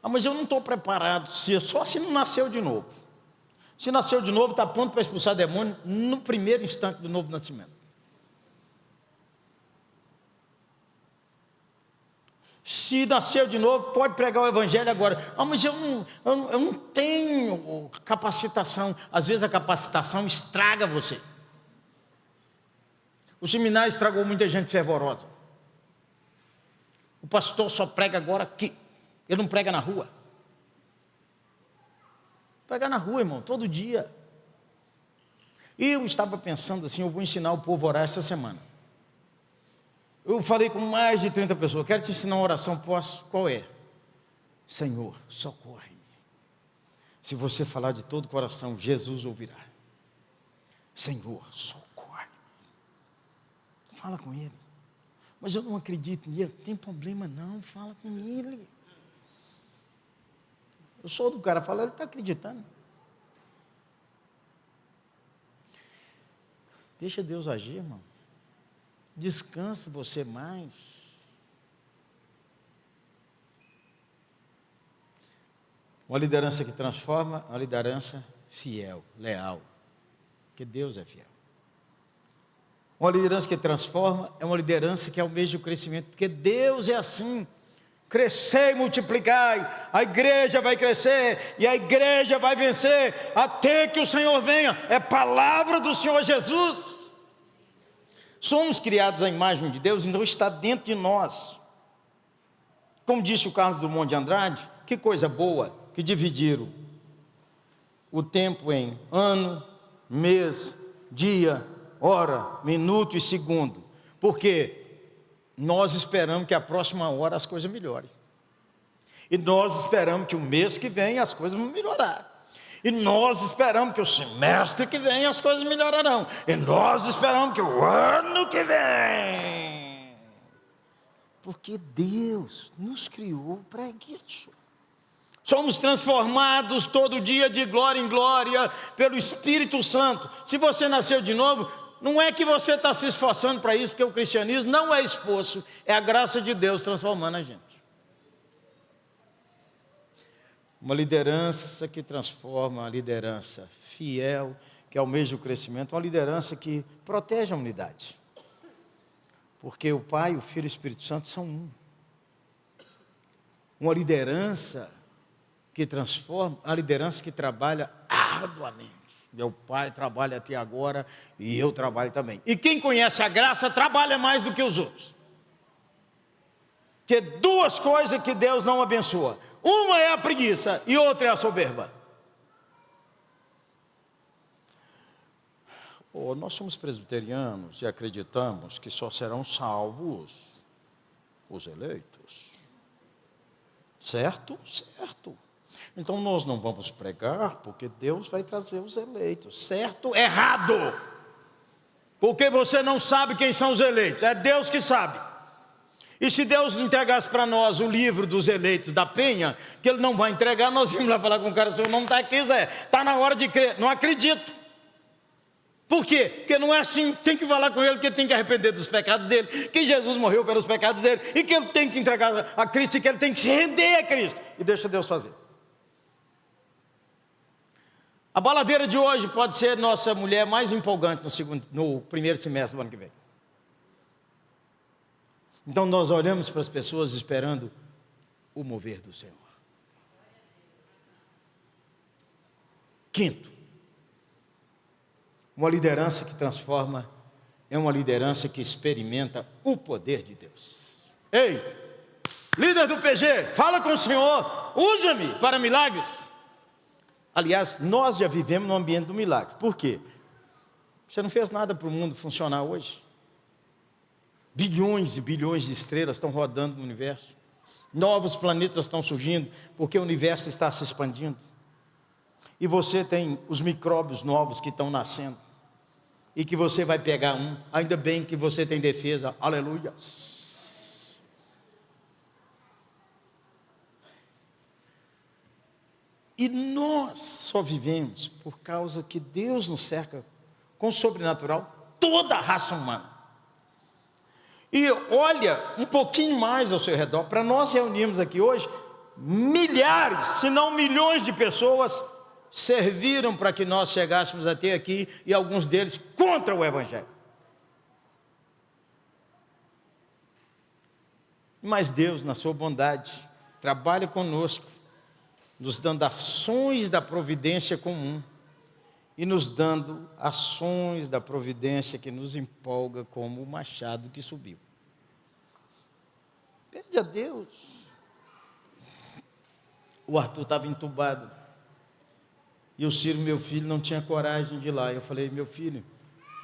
Mas eu não estou preparado, só se não nasceu de novo. Se nasceu de novo, está pronto para expulsar demônio no primeiro instante do novo nascimento. Se nasceu de novo, pode pregar o evangelho agora. Mas eu não tenho capacitação. Às vezes a capacitação estraga você. O seminário estragou muita gente fervorosa. O pastor só prega agora aqui. Ele não prega na rua. Prega na rua, irmão, todo dia. E eu estava pensando assim, eu vou ensinar o povo a orar essa semana. Eu falei com mais de 30 pessoas, quero te ensinar uma oração, posso? Qual é? Senhor, socorre-me. Se você falar de todo o coração, Jesus ouvirá. Senhor, socorre-me. Fala com Ele. Mas eu não acredito nele, não tem problema não, fala com Ele. Eu sou do cara, fala, ele está acreditando. Deixa Deus agir, irmão. Descansa você mais. Uma liderança que transforma, uma liderança fiel, leal. Porque Deus é fiel. Uma liderança que transforma é uma liderança que almeja o crescimento. Porque Deus é assim. Crescer e multiplicai, a igreja vai crescer e a igreja vai vencer até que o Senhor venha. É palavra do Senhor Jesus. Somos criados à imagem de Deus, então está dentro de nós. Como disse o Carlos Drummond de Andrade, que coisa boa que dividiram o tempo em ano, mês, dia, hora, minuto e segundo. Porque nós esperamos que a próxima hora as coisas melhorem. E nós esperamos que o mês que vem as coisas vão melhorar. E nós esperamos que o semestre que vem as coisas melhorarão. E nós esperamos que o ano que vem. Porque Deus nos criou para isso. Somos transformados todo dia de glória em glória pelo Espírito Santo. Se você nasceu de novo, não é que você está se esforçando para isso, porque o cristianismo não é esforço, é a graça de Deus transformando a gente. Uma liderança que transforma, uma liderança fiel, que almeja o crescimento, uma liderança que protege a unidade. Porque o Pai, o Filho e o Espírito Santo são um. Uma liderança que transforma, uma liderança que trabalha arduamente. Meu pai trabalha até agora e eu trabalho também. E quem conhece a graça trabalha mais do que os outros. Porque duas coisas que Deus não abençoa. Uma é a preguiça e outra é a soberba. Nós somos presbiterianos e acreditamos que só serão salvos os eleitos. Certo? Certo. Então nós não vamos pregar porque Deus vai trazer os eleitos. Certo? Errado. Porque você não sabe quem são os eleitos. É Deus que sabe. E se Deus entregasse para nós o livro dos eleitos da Penha, que Ele não vai entregar, nós vamos lá falar com o cara, seu nome está aqui, Zé. Está na hora de crer. Não acredito. Por quê? Porque não é assim. Tem que falar com Ele que Ele tem que arrepender dos pecados dele, que Jesus morreu pelos pecados dele, e que Ele tem que entregar a Cristo, e que Ele tem que se render a Cristo. E deixa Deus fazer. A baladeira de hoje pode ser nossa mulher mais empolgante no primeiro semestre do ano que vem. Então nós olhamos para as pessoas esperando o mover do Senhor. Quinto, uma liderança que transforma é uma liderança que experimenta o poder de Deus. Ei, líder do PG, fala com o Senhor, usa-me para milagres. Aliás, nós já vivemos no ambiente do milagre. Por quê? Você não fez nada para o mundo funcionar hoje. Bilhões e bilhões de estrelas estão rodando no universo. Novos planetas estão surgindo, porque o universo está se expandindo. E você tem os micróbios novos que estão nascendo. E que você vai pegar um. Ainda bem que você tem defesa. Aleluia. E nós só vivemos por causa que Deus nos cerca com o sobrenatural, toda a raça humana. E olha um pouquinho mais ao seu redor. Para nós reunirmos aqui hoje, milhares, se não milhões de pessoas serviram para que nós chegássemos até aqui, e alguns deles contra o Evangelho. Mas Deus, na sua bondade, trabalha conosco, nos dando ações da providência comum e nos dando ações da providência que nos empolga como o machado que subiu. Pede a Deus. O Arthur estava entubado e o Ciro, meu filho, não tinha coragem de ir lá. Eu falei: meu filho,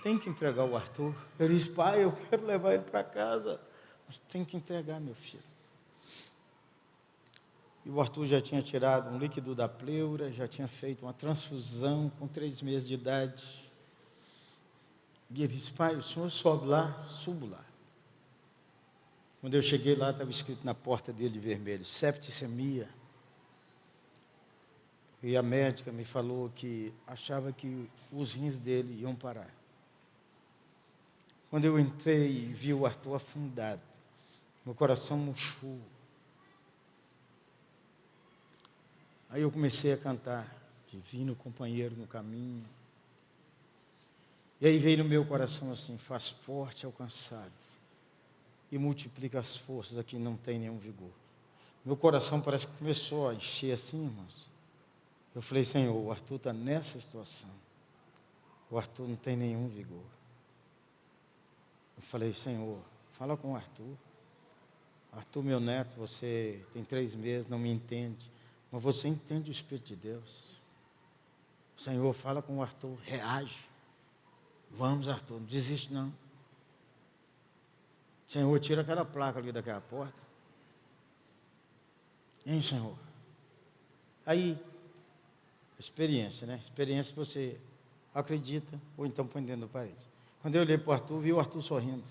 tem que entregar o Arthur. Ele disse: pai, eu quero levar ele para casa. Mas tem que entregar, meu filho. E o Arthur já tinha tirado um líquido da pleura, já tinha feito uma transfusão com 3 meses de idade. E ele disse: pai, o senhor sobe lá? Subo lá. Quando eu cheguei lá, estava escrito na porta dele de vermelho: septicemia. E a médica me falou que achava que os rins dele iam parar. Quando eu entrei e vi o Arthur afundado, meu coração murchou. Aí eu comecei a cantar: divino companheiro no caminho. E aí veio no meu coração assim: faz forte ao cansado e multiplica as forças a quem não tem nenhum vigor. Meu coração parece que começou a encher assim, irmãos. Eu falei: Senhor, o Arthur está nessa situação. O Arthur não tem nenhum vigor. Eu falei: Senhor, fala com o Arthur. Arthur, meu neto, você tem 3 meses, não me entende. Mas você entende o Espírito de Deus. Senhor, fala com o Arthur, reage. Vamos, Arthur, não desiste não. Senhor, tira aquela placa ali daquela porta. Hein, Senhor? Aí, experiência, né? Experiência você acredita ou então põe dentro do parede. Quando eu olhei para o Arthur, vi o Arthur sorrindo.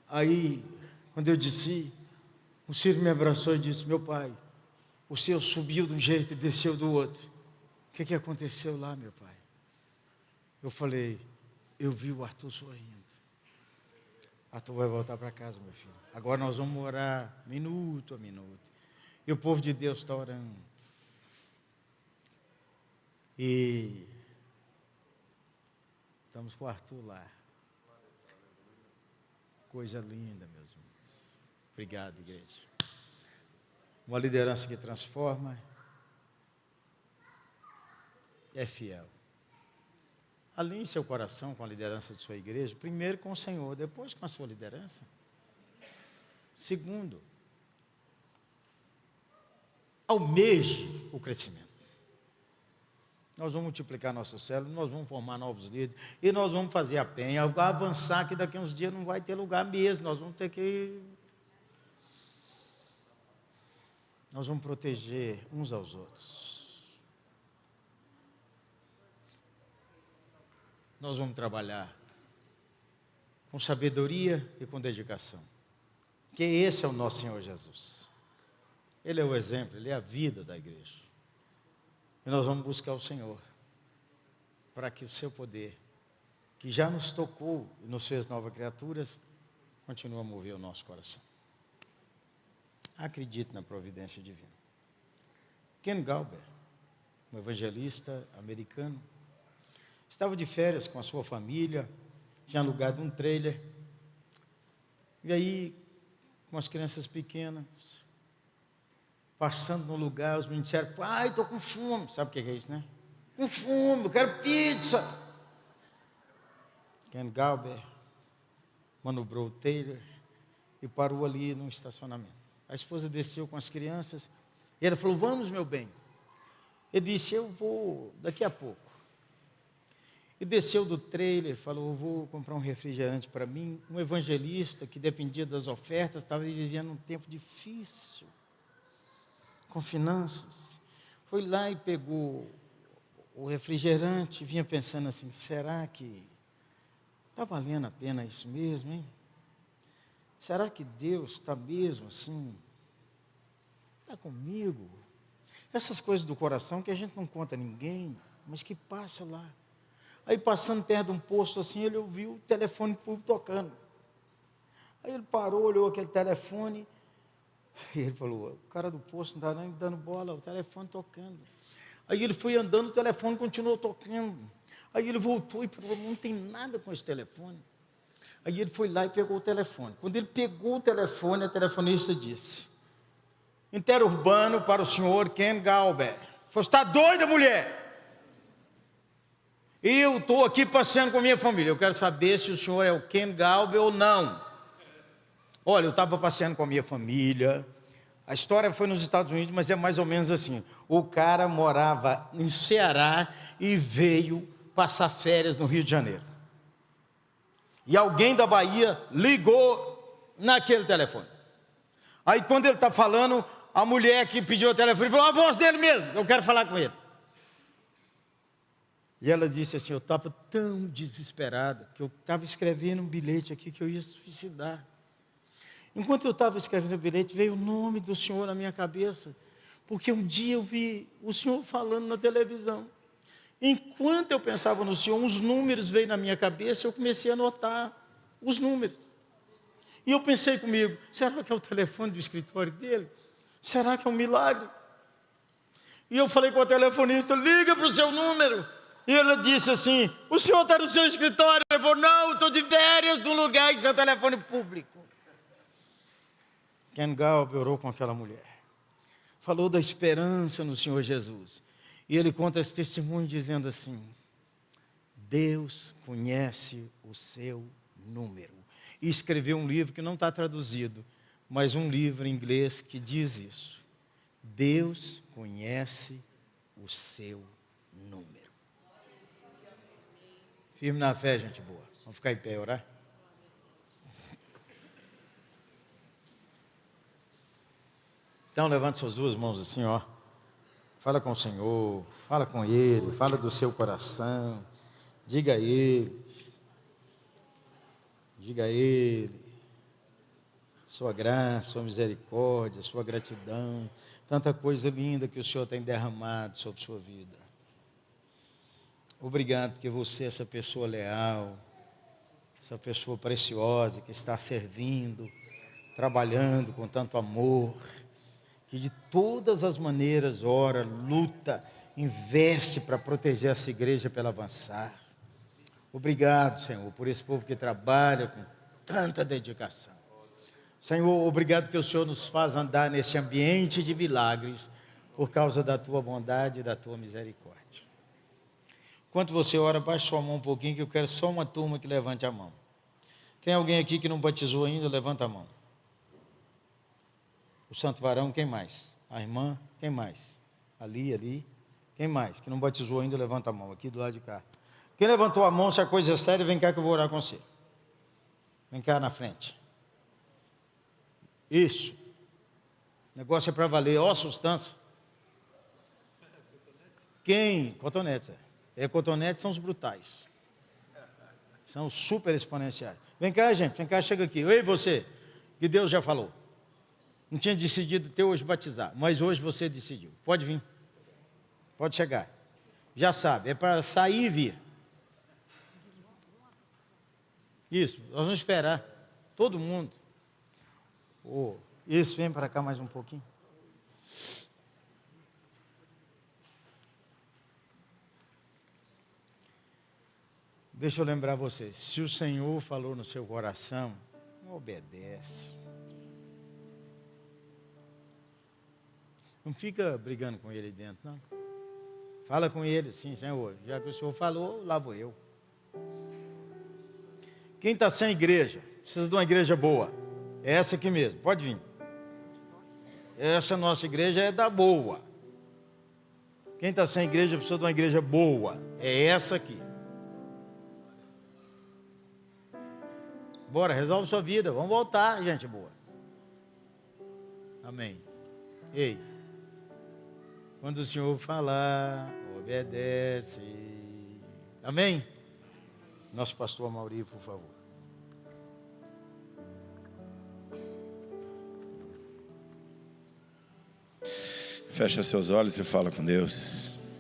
Aí, quando eu desci, o Ciro me abraçou e disse: meu pai, o senhor subiu de um jeito e desceu do outro. O que aconteceu lá, meu pai? Eu falei: eu vi o Arthur sorrindo. Arthur vai voltar para casa, meu filho. Agora nós vamos orar minuto a minuto. E o povo de Deus está orando. E estamos com o Arthur lá. Coisa linda, meus irmãos. Obrigado, igreja. Uma liderança que transforma, é fiel. Alinhe seu coração com a liderança de sua igreja, primeiro com o Senhor, depois com a sua liderança. Segundo, almeje o crescimento. Nós vamos multiplicar nossas células, nós vamos formar novos líderes, e nós vamos fazer a penha, avançar, que daqui a uns dias não vai ter lugar mesmo, nós vamos ter que... Nós vamos proteger uns aos outros. Nós vamos trabalhar com sabedoria e com dedicação. Porque esse é o nosso Senhor Jesus. Ele é o exemplo, Ele é a vida da igreja. E nós vamos buscar o Senhor, para que o seu poder, que já nos tocou e nos fez novas criaturas, continue a mover o nosso coração. Acredite na providência divina. Ken Galber, um evangelista americano, estava de férias com a sua família, tinha alugado um trailer, e aí, com as crianças pequenas, passando no lugar, os meninos disseram, pai, estou com fome. Sabe o que é isso, né? Com fome, eu quero pizza. Ken Galber manobrou o Taylor e parou ali no estacionamento. A esposa desceu com as crianças e ela falou, vamos, meu bem. Ele disse, eu vou daqui a pouco. E desceu do trailer, falou, eu vou comprar um refrigerante para mim. Um evangelista que dependia das ofertas, estava vivendo um tempo difícil, com finanças. Foi lá e pegou o refrigerante, vinha pensando assim, será que está valendo a pena isso mesmo, hein? Será que Deus está mesmo assim? Está comigo? Essas coisas do coração que a gente não conta a ninguém, mas que passa lá. Aí passando perto de um posto assim, ele ouviu o telefone público tocando. Aí ele parou, olhou aquele telefone, e ele falou, o cara do posto não está nem dando bola, o telefone tocando. Aí ele foi andando, o telefone continuou tocando. Aí ele voltou e falou, não tem nada com esse telefone. Aí ele foi lá e pegou o telefone. Quando ele pegou o telefone, a telefonista disse, interurbano para o senhor Ken Galber. Você está doida, mulher? Eu estou aqui passeando com a minha família. Eu quero saber se o senhor é o Ken Galber ou não. Olha, eu estava passeando com a minha família. A história foi nos Estados Unidos, mas é mais ou menos assim. O cara morava em Ceará e veio passar férias no Rio de Janeiro. E alguém da Bahia ligou naquele telefone. Aí quando ele está falando, a mulher que pediu o telefone falou, a voz dele mesmo, eu quero falar com ele. E ela disse assim, eu estava tão desesperada, que eu estava escrevendo um bilhete aqui que eu ia suicidar. Enquanto eu estava escrevendo o bilhete, veio o nome do senhor na minha cabeça, porque um dia eu vi o senhor falando na televisão. Enquanto eu pensava no senhor, uns números veio na minha cabeça, eu comecei a anotar os números. E eu pensei comigo, será que é o telefone do escritório dele? Será que é um milagre? E eu falei com o telefonista, liga para o seu número. E ela disse assim, o senhor está no seu escritório? Eu falei, não, estou de férias num lugar que seu telefone público. Ken Galber orou com aquela mulher. Falou da esperança no Senhor Jesus. E ele conta esse testemunho dizendo assim, Deus conhece o seu número. E escreveu um livro que não está traduzido, mas um livro em inglês que diz isso. Deus conhece o seu número. Firme na fé, gente boa. Vamos ficar em pé e orar? Então, levante suas duas mãos assim, ó. Fala com o Senhor, fala com Ele, fala do seu coração. Diga a Ele. Diga a Ele. Sua graça, sua misericórdia, sua gratidão. Tanta coisa linda que o Senhor tem derramado sobre sua vida. Obrigado porque você é essa pessoa leal, essa pessoa preciosa que está servindo, trabalhando com tanto amor, que de todas as maneiras ora, luta, investe para proteger essa igreja para ela avançar. Obrigado, Senhor, por esse povo que trabalha com tanta dedicação. Senhor, obrigado que o Senhor nos faz andar nesse ambiente de milagres por causa da Tua bondade e da Tua misericórdia. Enquanto você ora, baixe sua mão um pouquinho, que eu quero só uma turma que levante a mão. Tem alguém aqui que não batizou ainda? Levanta a mão. O santo varão, quem mais? A irmã, quem mais? Ali. Quem mais? Que não batizou ainda, levanta a mão, aqui do lado de cá. Quem levantou a mão, se a coisa é séria, vem cá que eu vou orar com você. Vem cá na frente. Isso. O negócio é para valer. Ó a sustância. Quem? Cotonete. Cotonete são os brutais. São os super exponenciais. Vem cá, gente. Vem cá, chega aqui. Ei, você. Que Deus já falou. Não tinha decidido até hoje batizar, mas hoje você decidiu. Pode vir. Pode chegar. Já sabe, é para sair e vir. Isso, nós vamos esperar. Todo mundo. Isso, vem para cá mais um pouquinho. Deixa eu lembrar vocês. Se o Senhor falou no seu coração, obedece. Não fica brigando com ele aí dentro, não. Fala com ele, sim, Senhor. Já que o Senhor falou, lá vou eu. Quem está sem igreja, precisa de uma igreja boa. É essa aqui mesmo, pode vir. Essa nossa igreja é da boa. Quem está sem igreja precisa de uma igreja boa. É essa aqui. Bora, resolve sua vida. Vamos voltar, gente boa. Amém. Ei, quando o Senhor falar, obedece. Amém? Nosso pastor Mauri, por favor. Fecha seus olhos e fala com Deus.